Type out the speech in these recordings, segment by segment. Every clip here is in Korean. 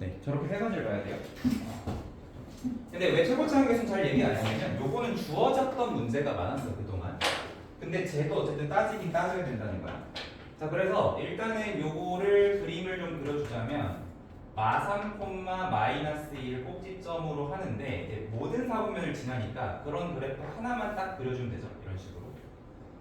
네, 저렇게 세 가지를 봐야 돼요. 근데 왜 최고차원 계수는 잘 얘기 안 했냐면 요거는 주어졌던 문제가 많았어 그동안. 근데 쟤도 어쨌든 따지긴 따져야 된다는 거야. 자, 그래서 일단은 요거를 그림을 좀 그려주자면 마3, 마이너스 1 꼭지점으로 하는데 이제 모든 사분면을 지나니까 그런 그래프 하나만 딱 그려주면 되죠. 이런 식으로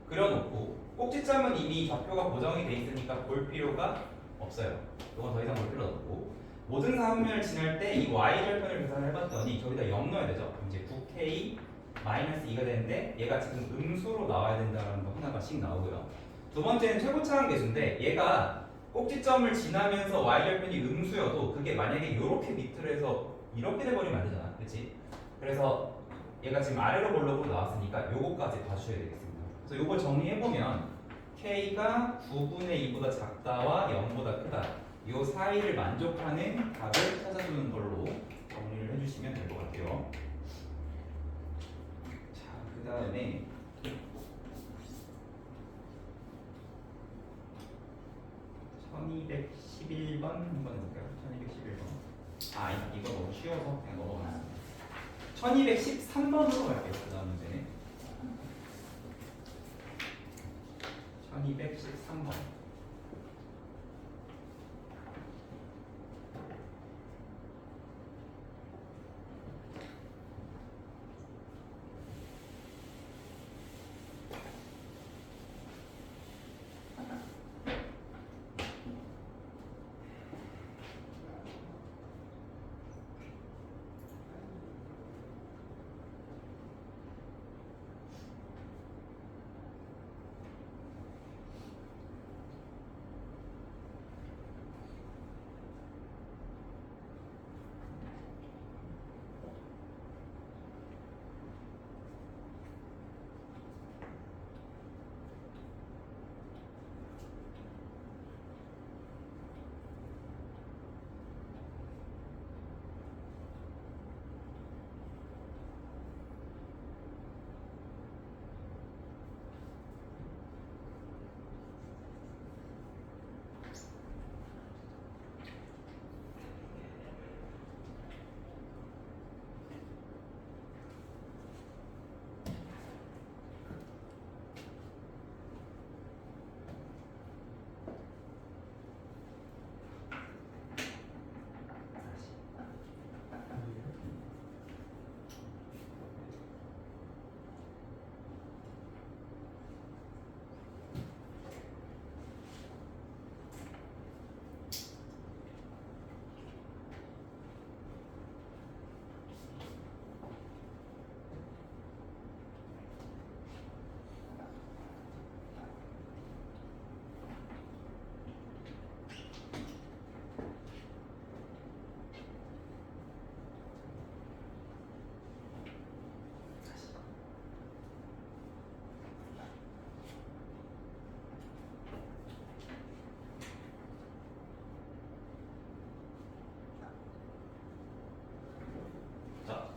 그려놓고 꼭지점은 이미 좌표가 고정이 돼 있으니까 볼 필요가 없어요. 이건 더 이상 볼 필요 없고 모든 사분면을 지날 때 이 y절편을 계산을 해봤더니 저기다 0 넣어야 되죠. 그럼 이제 9k 마이너스 2가 되는데 얘가 지금 음수로 나와야 된다는 거 하나가씩 나오고요. 두 번째는 최고차원 계수인데 얘가 꼭지점을 지나면서 y절편이 음수여도 그게 만약에 이렇게 밑으로 해서 이렇게 돼버리면 안 되잖아. 그렇지? 그래서 얘가 지금 아래로 볼록으로 나왔으니까 요거까지 봐주셔야 되겠습니다. 그래서 요거 정리해보면 k가 9분의 2보다 작다와 0보다 크다 요 사이를 만족하는 답을 찾아주는 걸로 정리를 해주시면 될 것 같아요. 자, 그 다음에 1211번 한번 해볼까요? 1211번. 아, 이거 너무 쉬워서 그냥 넘어가겠습니다. 1213번으로 갈게요. 그 다음 문제는 1213번.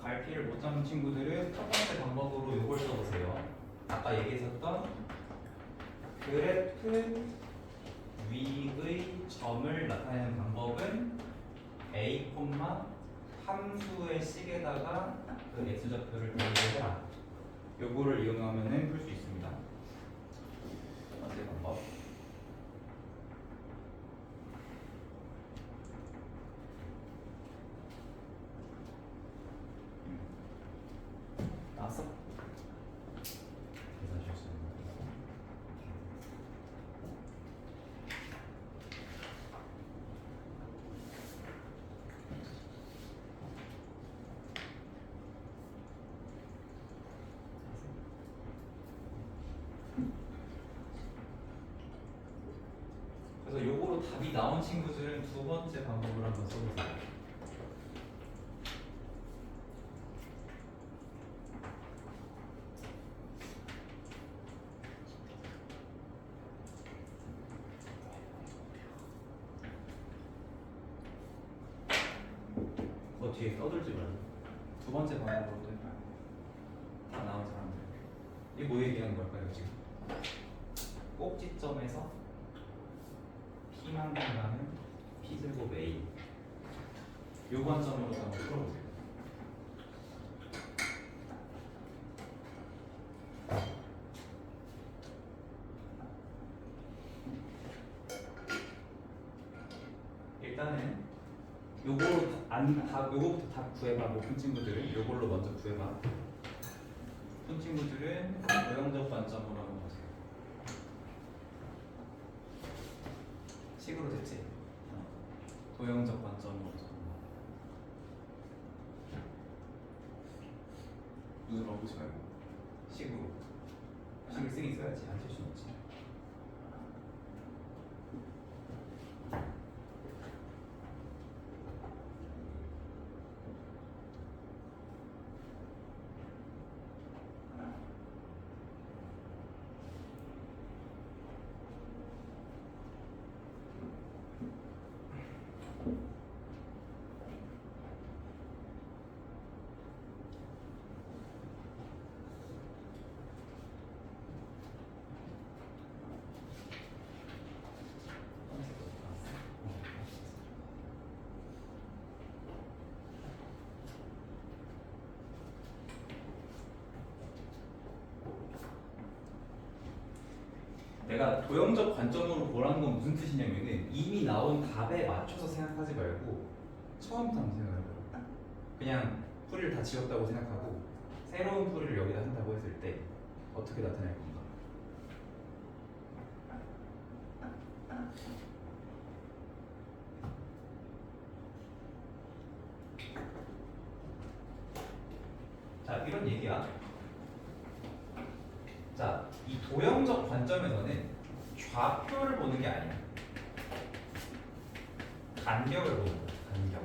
갈피를 못 잡는 친구들은 첫 번째 방법으로 이걸 써보세요. 아까 얘기했었던 그래프 위의 점을 나타내는 방법은 a, 함수의 식에다가 그 x좌표를 대입해라. 요거를 이용하면 풀 수 있습니다. 첫 번째 방법. 나왔어? 그래서 요거로 답이 나온 친구들은 두 번째 방법을 한번 써보세요. 뒤에 떠들지 말고 두 번째 방법으로 다 나온 사람들 이게 뭐 얘기하는 걸까요 지금? 꼭지점에서 P만큼 가는 P제곱 A 요 관점으로 한번 풀어보세요. 일단은 요거부터 다 구해봐. 푼 친구들은 요걸로 먼저 구해봐. 푼 친구들은 도형적 관점으로 한번 보세요. 식으로 됐지? 도형적 관점으로 눈을 어보지 말고 식으로 식을 쓰긴 써야지. 안 쓸 수는 없지. 내가 도형적 관점으로 보라는 건 무슨 뜻이냐면은 이미 나온 답에 맞춰서 생각하지 말고 처음부터 한번 생각해봐요. 그냥 풀이를 다 지웠다고 생각하고 새로운 풀이를 여기다 한다고 했을 때 어떻게 나타날 건가? 자, 이런 얘기야. 자, 이 도형적 관점에서는 좌표를 보는 게 아니야. 간격을 보는 거야. 간격.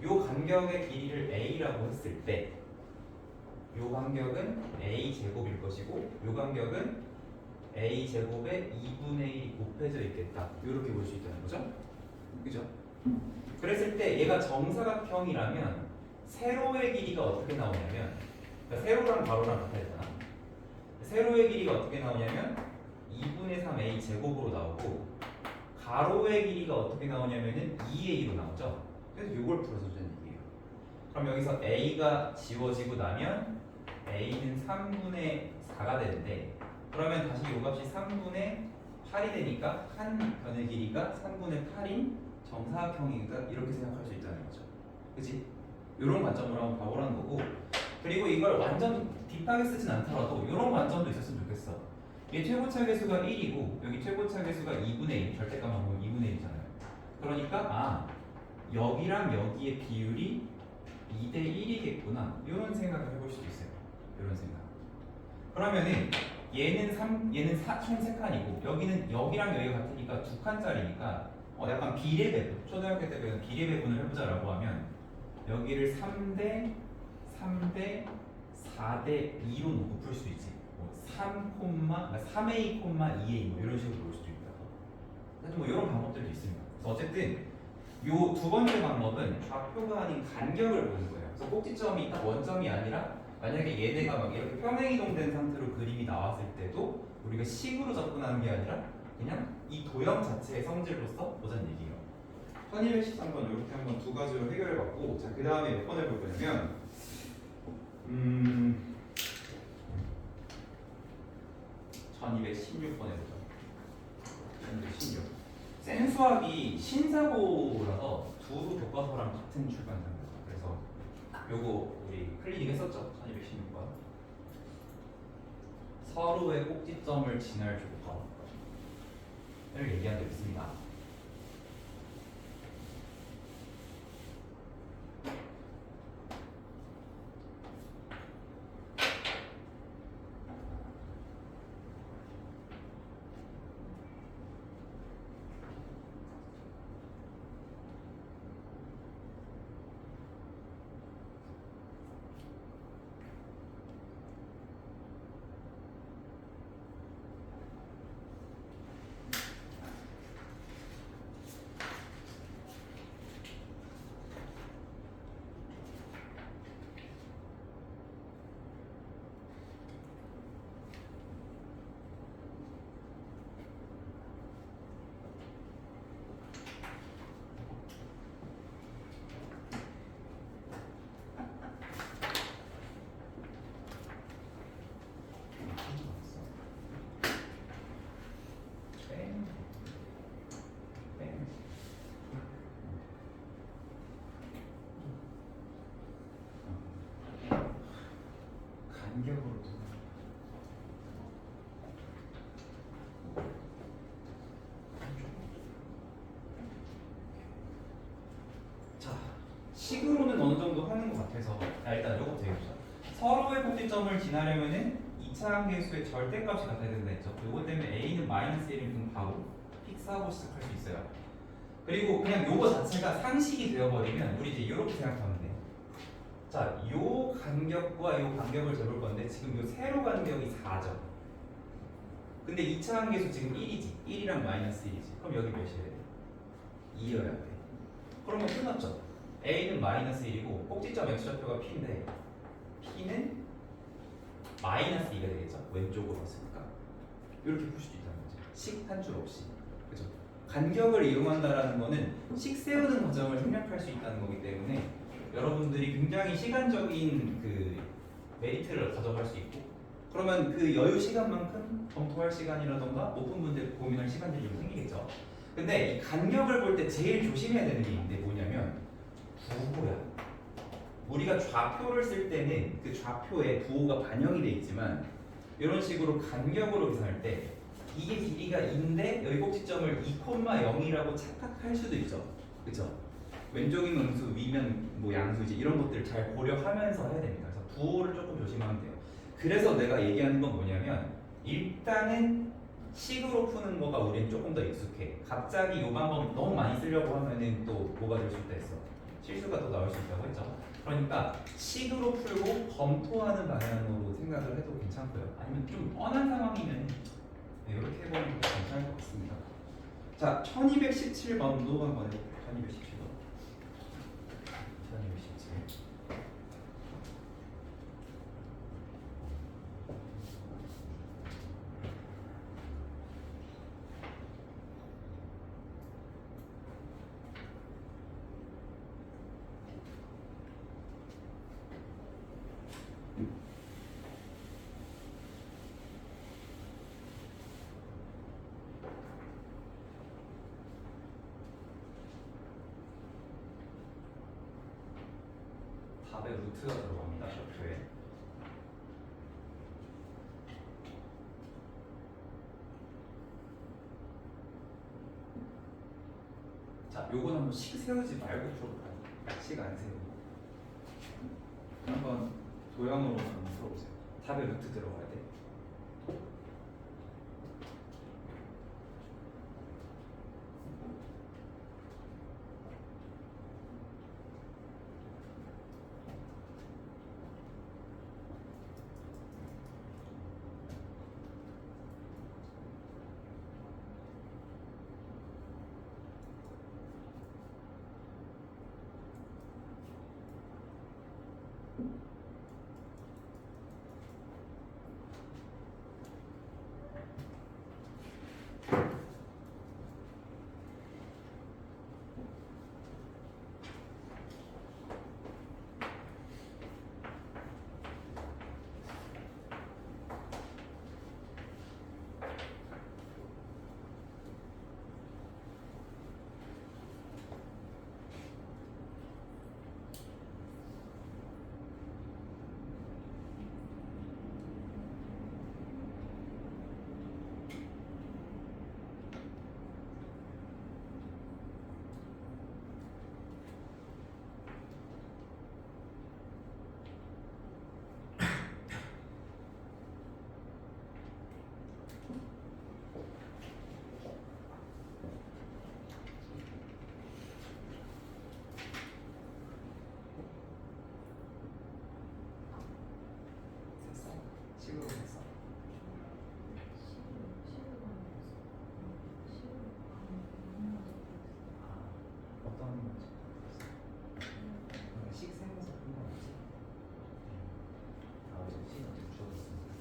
요 간격의 길이를 a라고 했을 때, 요 간격은 a 제곱일 것이고, 요 간격은 a 제곱에 2분의 1이 곱해져 있겠다. 이렇게 볼 수 있다는 거죠. 그죠? 그랬을 때 얘가 정사각형이라면 세로의 길이가 어떻게 나오냐면, 그러니까 세로랑 가로랑 같아야 되잖아. 세로의 길이가 어떻게 나오냐면 2분의 3 a 제곱으로 나오고, 가로의 길이가 어떻게 나오냐면은 2a로 나오죠. 그래서 이걸 풀어서 주는 얘기예요. 그럼 여기서 a가 지워지고 나면 a는 3분의 4가 되는데, 그러면 다시 이 값이 3분의 8이 되니까 한 변의 길이가 3분의 8인 정사각형이니까 이렇게 생각할 수 있다는 거죠. 그치? 이런 관점으로 한번 봐보라는 거고, 그리고 이걸 완전 딥하게 쓰진 않더라도 이런 관점도 있었으면 좋겠어. 얘 최고차 계수가 1이고 여기 최고차 계수가 2분의 1, 절대값만 보면 2분의 1이잖아요. 그러니까 여기랑 여기의 비율이 2대 1이겠구나, 이런 생각을 해볼 수도 있어요. 이런 생각. 그러면은 얘는 총 3칸이고 여기는 여기랑 여기가 같으니까 2칸짜리니까 약간 비례 배분, 초등학교 때 배운 비례 배분을 해보자라고 하면 여기를 3대 4대 2로 놓고 풀 수 있지. 3A, 2A 이런 식으로 볼 수도 있다. 하여튼 이런 방법들도 있습니다. 그래서 어쨌든 요 두 번째 방법은 좌표가 아닌 간격을 보는 거예요. 그래서 꼭지점이 딱 원점이 아니라 만약에 얘네가 막 이렇게 평행이동된 상태로 그림이 나왔을 때도 우리가 식으로 접근하는 게 아니라 그냥 이 도형 자체의 성질로서 보자는 얘기예요. 1213번 이렇게 한번 두 가지로 해결해봤고, 자, 그 다음에 몇 번 해볼 거냐면 1216번 해보죠. 1216. 센수학이 신사고라서 두 교과서랑 같은 출판사입니다. 그래서 요거 우리 클리닉 했었죠. 1216번. 서로의 꼭지점을 지날 조건을 얘기한 적 있습니다. 식으로는 어느 정도 하는 것 같아서 일단 요거부터 해보자. 서로의 꼭지점을 지나려면은 2차 함계수의 절대값이 같아야 된다 했죠. 요거 때문에 a는 마이너스 1이면 바로 픽스하고 시작할 수 있어요. 그리고 그냥 요거 자체가 상식이 되어버리면 우리 이제 이렇게 생각하면 돼. 자, 요 간격과 요 간격을 재볼 건데 지금 요 세로 간격이 4죠. 근데 2차 함계수 지금 1이지. 1이랑 마이너스 1이지. 그럼 여기 몇이어야 돼? 2여야 돼. 그러면 끝났죠. a는 마이너스 1이고 꼭지점 x좌표가 p인데 p는 마이너스 2가 되겠죠. 왼쪽으로 왔으니까. 이렇게 풀 수도 있다는 거죠. 식 한 줄 없이. 그죠? 간격을 이용한다라는 거는 식 세우는 과정을 생략할 수 있다는 거기 때문에 여러분들이 굉장히 시간적인 그 메리트를 가져갈 수 있고 그러면 그 여유 시간만큼 검토할 시간이라던가 높은 문제 고민할 시간들이 좀 생기겠죠. 근데 이 간격을 볼 때 제일 조심해야 되는 게 있는데 뭐냐면 부호야. 우리가 좌표를 쓸 때는 그 좌표에 부호가 반영이 돼 있지만 이런 식으로 간격으로 계산할 때 이게 길이가 2인데 여기 꼭지점을 2,0이라고 착각할 수도 있죠. 그렇죠? 왼쪽이면 음수, 위면 뭐 양수지 이런 것들을 잘 고려하면서 해야 됩니다. 그래서 부호를 조금 조심하면 돼요. 그래서 내가 얘기하는 건 뭐냐면 일단은 식으로 푸는 거가 우리는 조금 더 익숙해. 갑자기 이 방법 너무 많이 쓰려고 하면은 또 뭐가 될 수 있다 했어. 실수가 더 나올 수 있다고 했죠. 그러니까 식으로 풀고 검토하는 방향으로 생각을 해도 괜찮고요. 아니면 좀 뻔한 상황이면 이렇게 해보는 것도 괜찮을 것 같습니다. 자, 1217번도 한번 해볼게요. 1217번. 1217. 답에 루트가 들어갑니다. 좌표에. 자, 요건 한번 식 세우지 말고 풀어볼까요? 식 안 세우고 한번 도형으로 한번 풀어보세요. 답에 루트 들어가야 돼. 식으로 했어. 어떤 건지 모르겠어. 식 세면서 푼 거지. 아, 이제 식 어떻게 줄어들었습니다.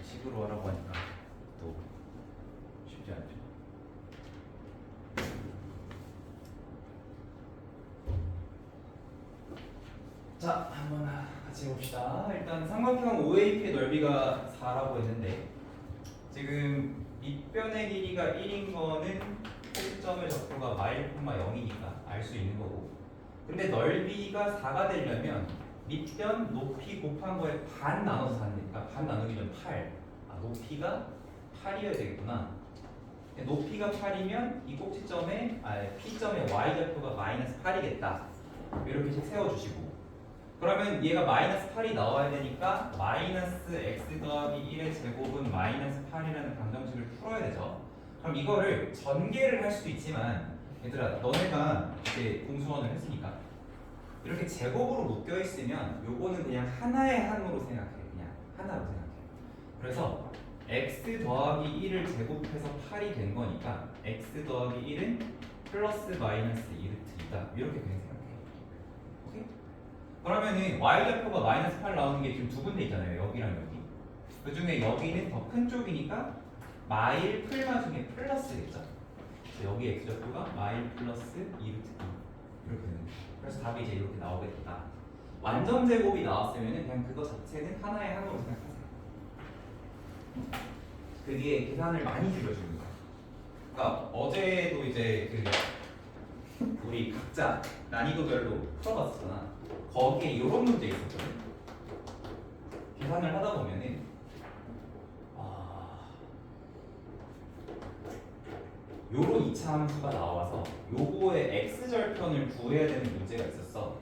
식으로 하라고 하니까 또 쉽지 않죠. 자, 한번 같이 해봅시다. 일단 삼각형 OAP의 넓이가 4라고 했는데 지금 밑변의 길이가 1인 거는 꼭지점의 좌표가 y,0이니까 알 수 있는 거고 근데 넓이가 4가 되려면 밑변 높이 곱한 거에 반 나눠서 하니까 반 나누기 전 8 높이가 8이어야 되겠구나. 높이가 8이면 이 꼭지점에 P점의 y좌표가 마이너스 8이겠다. 이렇게씩 세워주시고 그러면 얘가 마이너스 8이 나와야 되니까 마이너스 x 더하기 1의 제곱은 마이너스 8이라는 방정식을 풀어야 되죠. 그럼 이거를 전개를 할 수도 있지만 얘들아 너네가 이제 공수원을 했으니까 이렇게 제곱으로 묶여 있으면 요거는 그냥 하나의 항으로 생각해. 그냥 하나로 생각해. 그래서 x 더하기 1을 제곱해서 8이 된 거니까 x 더하기 1은 플러스 마이너스 2루트 2다. 이렇게 그냥 생각해. 오케이? 그러면은 y좌표가 마이너스 8 나오는 게 지금 두 군데 있잖아요. 여기랑 여기. 그 중에 여기는 더 큰 쪽이니까 마일 풀마 중에 플러스겠죠. 그래서 여기 x좌표가 마일 플러스 2루트 2 이렇게 되는 거예요. 그래서 답이 이제 이렇게 나오게 된다. 완전 제곱이 나왔으면 그냥 그거 자체는 하나의 항으로 생각하세요. 그게 계산을 많이 줄여주는 거야. 그러니까 어제도 이제 우리 각자 난이도별로 풀어봤었잖아. 거기에 이런 문제 있었거든. 계산을 하다 보면은 요런 2차 함수가 나와서 요거의 x절편을 구해야 되는 문제가 있었어.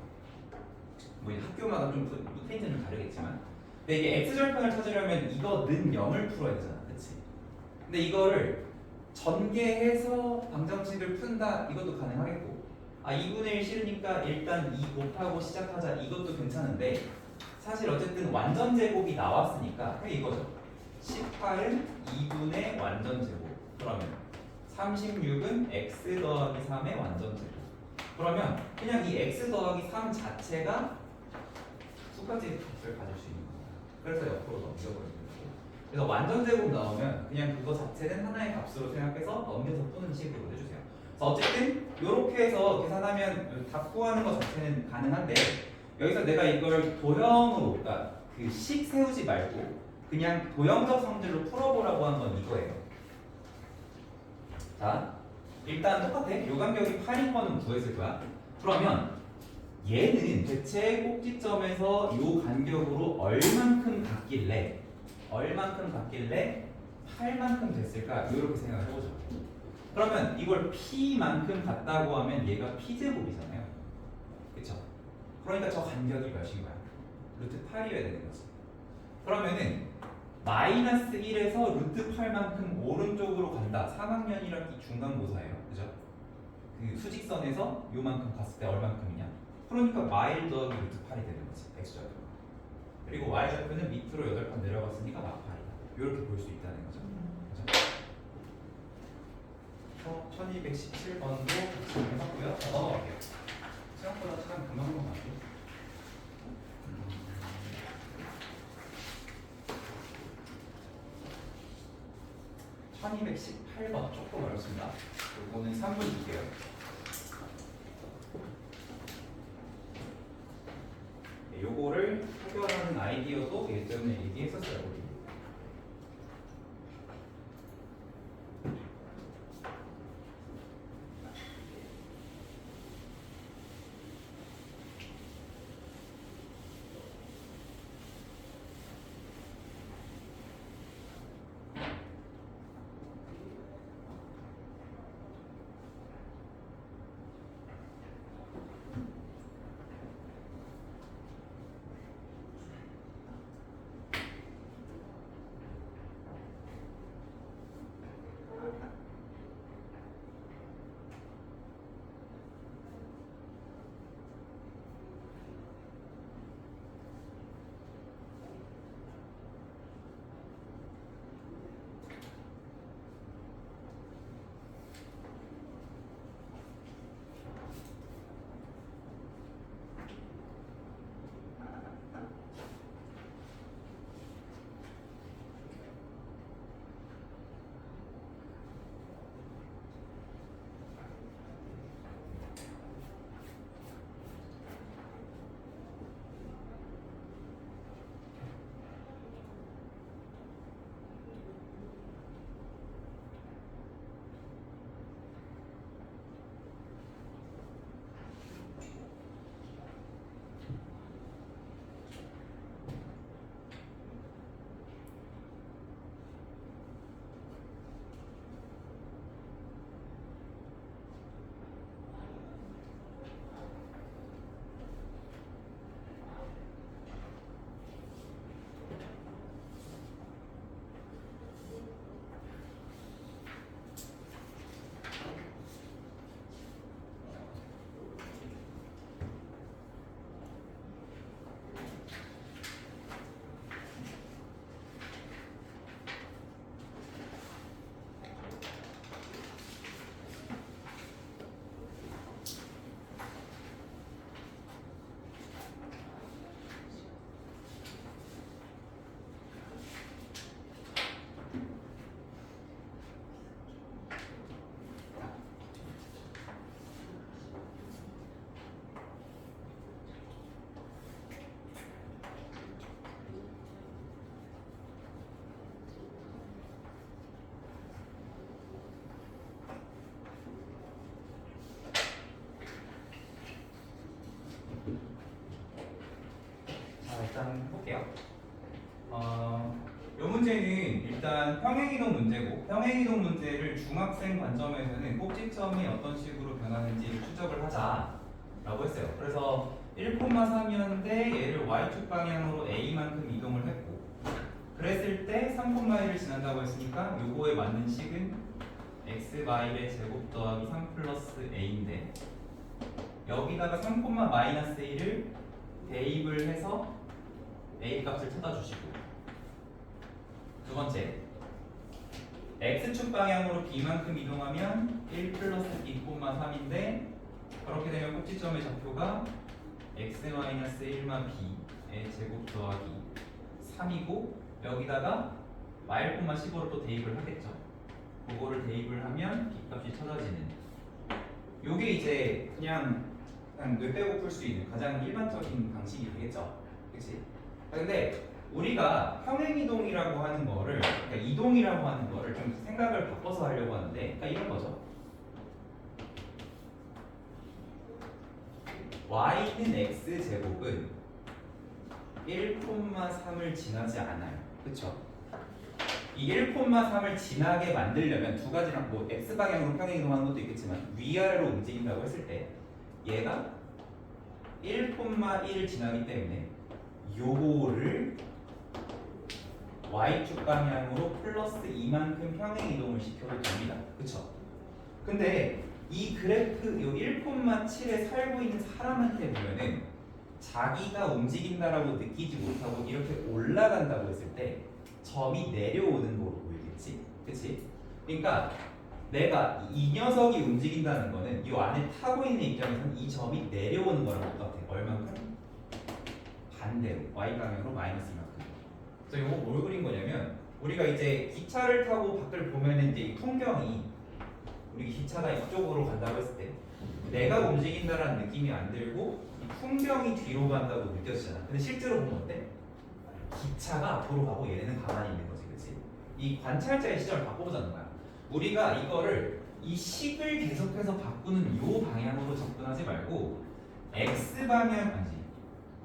뭐 학교마다 좀 루테인은 좀 다르겠지만 근데 이게 x절편을 찾으려면 이거 는 0을 풀어야 되잖아. 그치? 근데 이거를 전개해서 방정식을 푼다 이것도 가능하겠고 2분의 1 싫으니까 일단 2 곱하고 시작하자 이것도 괜찮은데 사실 어쨌든 완전 제곱이 나왔으니까 그냥 이거죠. 18은 2분의 완전 제곱 그러면 36은 x 더하기 3의 완전 제곱 그러면 그냥 이 x 더하기 3 자체가 두 가지 값을 가질 수 있는 거야. 그래서 옆으로 넘겨버리는 거고 그래서 완전 제곱 나오면 그냥 그거 자체는 하나의 값으로 생각해서 넘겨서 푸는 식으로 해주세요. 그래서 어쨌든 이렇게 해서 계산하면 답 구하는 것 자체는 가능한데 여기서 내가 이걸 도형으로 그러니까 그 식 세우지 말고 그냥 도형적 성질로 풀어보라고 한 건 이거예요. 자, 일단 똑같아. 요 간격이 8인 거는 구했을 거야. 그러면 얘는 대체 꼭지점에서 요 간격으로 얼만큼 같길래 8만큼 됐을까? 이렇게 생각을 해보죠. 그러면 이걸 P만큼 같다고 하면 얘가 P제곱이잖아요. 그쵸? 그러니까 저 간격이 몇인 거야? 루트 8이어야 되는 거지. 그러면은 마이너스 1에서 루트 8만큼 오른쪽으로 간다. 3학년 1학기 중간고사예요. 그죠? 그 수직선에서 요만큼 갔을 때 얼만큼이냐? 그러니까 마일 더하기 루트 8이 되는 거지. x좌표. 그리고 y좌표는 밑으로 8번 내려갔으니까 막 8이다. 이렇게 볼 수 있다는 거죠. 그죠? 1217번도 진행해봤고요. 넘어갈게요. 생각보다 참 금방 넘어가죠. 1218번 조금 어렵습니다. 요거는 3분 줄게요. 네, 요거를 해결하는 아이디어도 예전에 얘기했었어요. 우리. 문제는 일단 평행이동 문제고 평행이동 문제를 중학생 관점에서는 꼭지점이 어떤 식으로 변하는지 추적을 하자라고 했어요. 그래서 1,3이었는데 얘를 y축 방향으로 a만큼 이동을 했고 그랬을 때 3,1을 지난다고 했으니까 요거에 맞는 식은 x 마일의 제곱 더하기 3 플러스 a인데 여기다가 3,-1을 대입을 해서 a 값을 찾아주시고 두 번째 x축 방향으로 b만큼 이동하면 1 플러스 b,3인데 그렇게 되면 꼭지점의 좌표가 x-1마 b의 제곱 더하기 3이고 여기다가 마일,15를 또 대입을 하겠죠. 그거를 대입을 하면 b값이 찾아지는 요게 이제 그냥 뇌 빼고 풀 수 있는 가장 일반적인 방식이 되겠죠. 그치? 근데 우리가 평행이동이라고 하는 거를 그러니까 이동이라고 하는 거를 좀 생각을 바꿔서 하려고 하는데 그러니까 이런 거죠. y는 x제곱은 1,3을 지나지 않아요. 그쵸? 이 1,3을 지나게 만들려면 두 가지랑 뭐 x방향으로 평행이동하는 것도 있겠지만 위아래로 움직인다고 했을 때 얘가 1,1을 지나기 때문에 요거를 y축 방향으로 플러스 2만큼 평행이동을 시켜도 됩니다. 그쵸? 근데 이 그래프 요 1,7에 살고 있는 사람한테 보면은 자기가 움직인다라고 느끼지 못하고 이렇게 올라간다고 했을 때 점이 내려오는 거로 보이겠지? 그치? 그러니까 내가 이 녀석이 움직인다는 거는 이 안에 타고 있는 입장에서는 이 점이 내려오는 거랑 똑같아. 얼만큼? 반대로 y 방향으로 마이너스 이만큼. 그래서 이거 뭘 그린 거냐면 우리가 이제 기차를 타고 밖을 보면은 이제 이 풍경이 우리 기차가 이쪽으로 간다고 했을 때 내가 움직인다라는 느낌이 안 들고 이 풍경이 뒤로 간다고 느껴지잖아. 근데 실제로 보면 어때? 기차가 앞으로 가고 얘네는 가만히 있는 거지, 그렇지? 이 관찰자의 시점을 바꿔보자는 거야. 우리가 이거를 이 식을 계속해서 바꾸는 요 방향으로 접근하지 말고 x 방향 아니지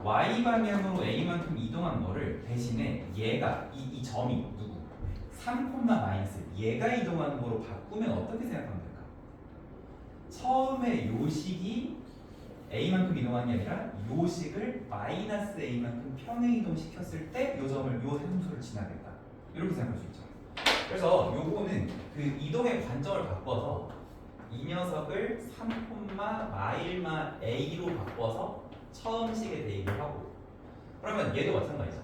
y 방향으로 a만큼 이동한 거를 대신에 얘가 이 점이 누구 3, 마이너스 얘가 이동하는 거로 바꾸면 어떻게 생각하면 될까? 처음에 요 식이 a만큼 이동하는 게 아니라 요 식을 마이너스 a만큼 평행 이동시켰을 때 요 점을 요 함수를 지나겠다 이렇게 생각할 수 있죠. 그래서 요거는 그 이동의 관점을 바꿔서 이 녀석을 3, 마일마 a로 바꿔서 처음 식에 대입을 하고 그러면 얘도 마찬가지죠.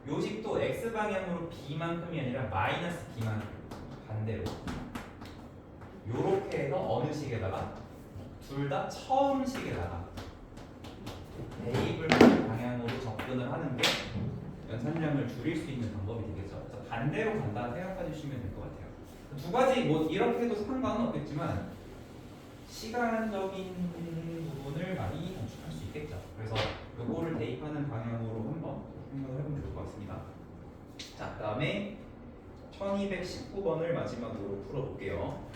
요 식도 x 방향으로 b만큼이 아니라 마이너스 b만큼 반대로 요렇게 해서 어느 식에다가 둘 다 처음 식에다가 대입을 하는 방향으로 접근을 하는 게 연산량을 줄일 수 있는 방법이 되겠죠. 그래서 반대로 간다 생각해 주시면 될 것 같아요. 두 가지 뭐 이렇게 해도 상관은 없겠지만 시간적인 부분을 많이 단축할 수 있겠죠. 그래서 요거를 대입하는 방향으로 한번 생각을 해보면 좋을 것 같습니다. 자, 그 다음에 1219번을 마지막으로 풀어볼게요.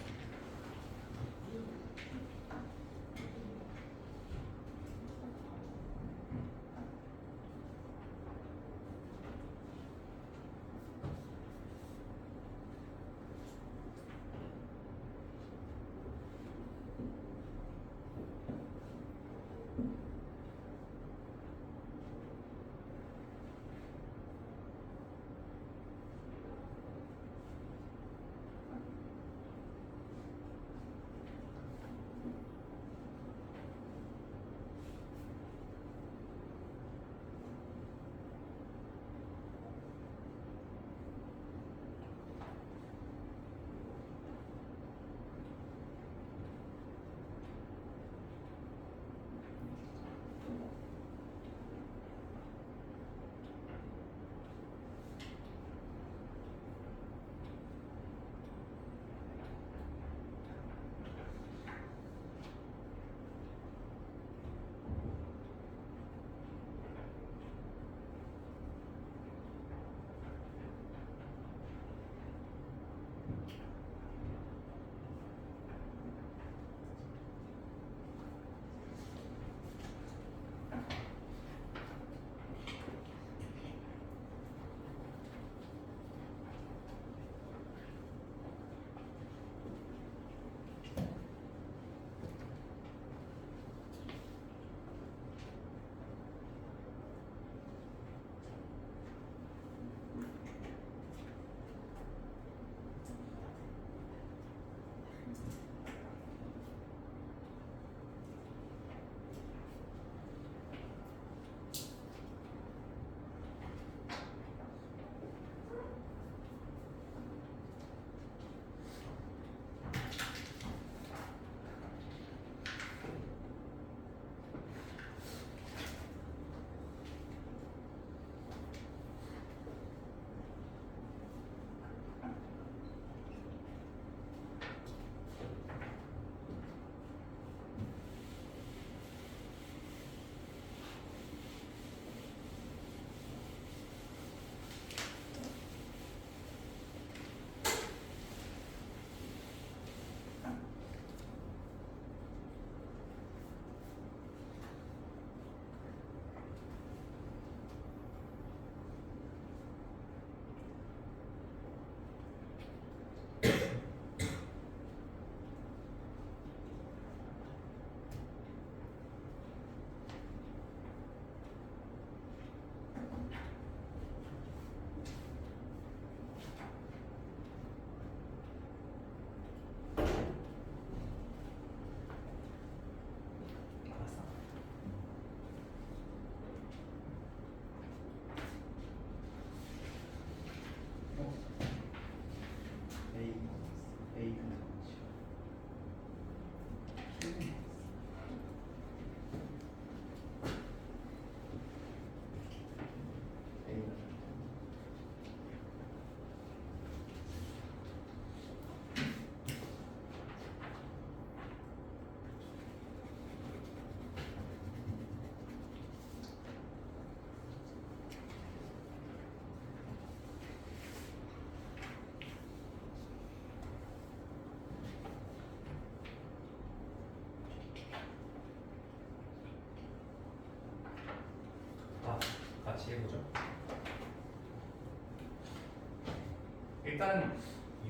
일단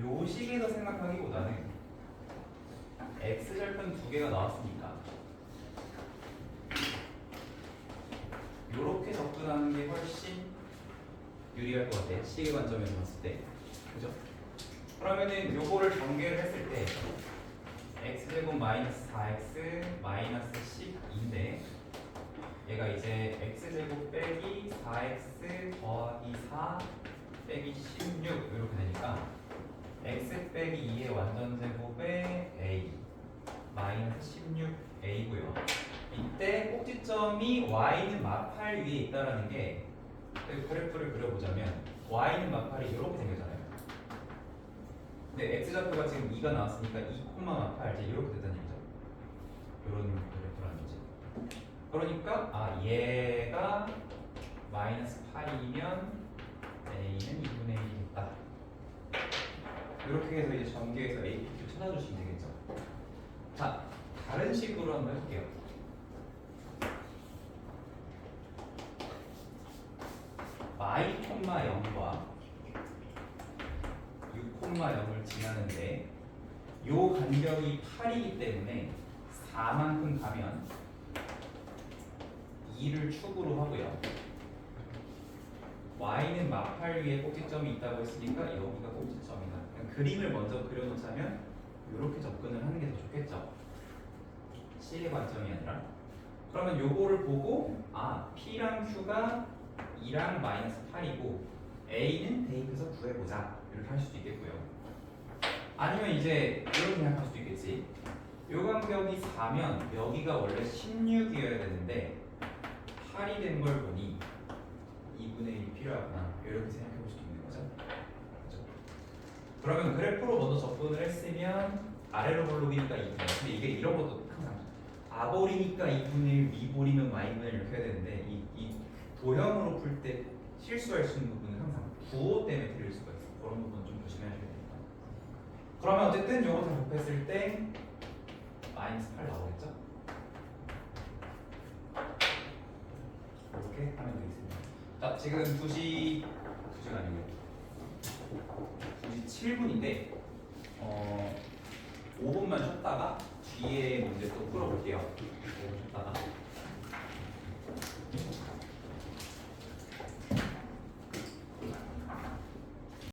요 식에서 생각하기보다는 x절편 두 개가 나왔으니까 요렇게 접근하는 게 훨씬 유리할 것 같아. 식의 관점에서 봤을 때. 그죠? 그러면은 요거를 전개를 했을 때 x제곱 마이너스 4x 마이너스 10인데 얘가 이제 x제곱 빼기 4x 더하기 4 빼기 16 이렇게 되니까 x 빼기 2의 완전제곱에 a 마이너스 16a고요. 이때 꼭지점이 y는 마팔 위에 있다라는 게 그래프를 그려보자면 y는 마팔이 이렇게 생겼잖아요. 근데 x좌표가 지금 2가 나왔으니까 2, 마팔 이제 이렇게 됐다는 얘기죠. 이런 그래프라는 거지. 그러니까 아 얘가 마이너스 8이면 a는 2분의 1이겠다. 이렇게 해서 이제 전개해서 APQ 찾아주시면 되겠죠. 자, 다른 식으로 한번 해볼게요. y, 0과 6,0을 지나는데 요 간격이 8이기 때문에 4만큼 가면 2를 축으로 하고요. y는 마팔 위에 꼭지점이 있다고 했으니까 여기가 꼭지점이다. 그림을 먼저 그려놓자면 이렇게 접근을 하는 게 더 좋겠죠. C의 관점이 아니라. 그러면 요거를 보고 아 P랑 Q가 2랑 마이너스 8이고 A는 대입해서 구해보자 이렇게 할 수도 있겠고요. 아니면 이제 이렇게 생각할 수도 있겠지. 요 간격이 4면 여기가 원래 16이어야 되는데 8이 된 걸 보니 2분의 1이 필요하구나 이렇게 생각해 볼 수도 있는 거죠. 그렇죠? 그러면 그래프로 먼저 접근을 했으면 아래로 볼록이니까 2분의 1. 근데 이게 이런 것도 항상 아볼이니까 2분의 1, 위볼이면 y분의 1 이렇게 해야 되는데 이 도형으로 풀 때 실수할 수 있는 부분은 항상 구호 때문에 드릴 수가 있어요. 그런 부분 좀 조심하셔야 됩니다. 그러면 어쨌든 요거 다 곱했을 때 마이너스 8 나오겠죠? 이렇게 하면 되겠습니다. 자, 지금 2시가 아니고 2시 7분인데 5분만 쉬었다가 뒤에 문제 또 풀어볼게요. 5분 쉬었다가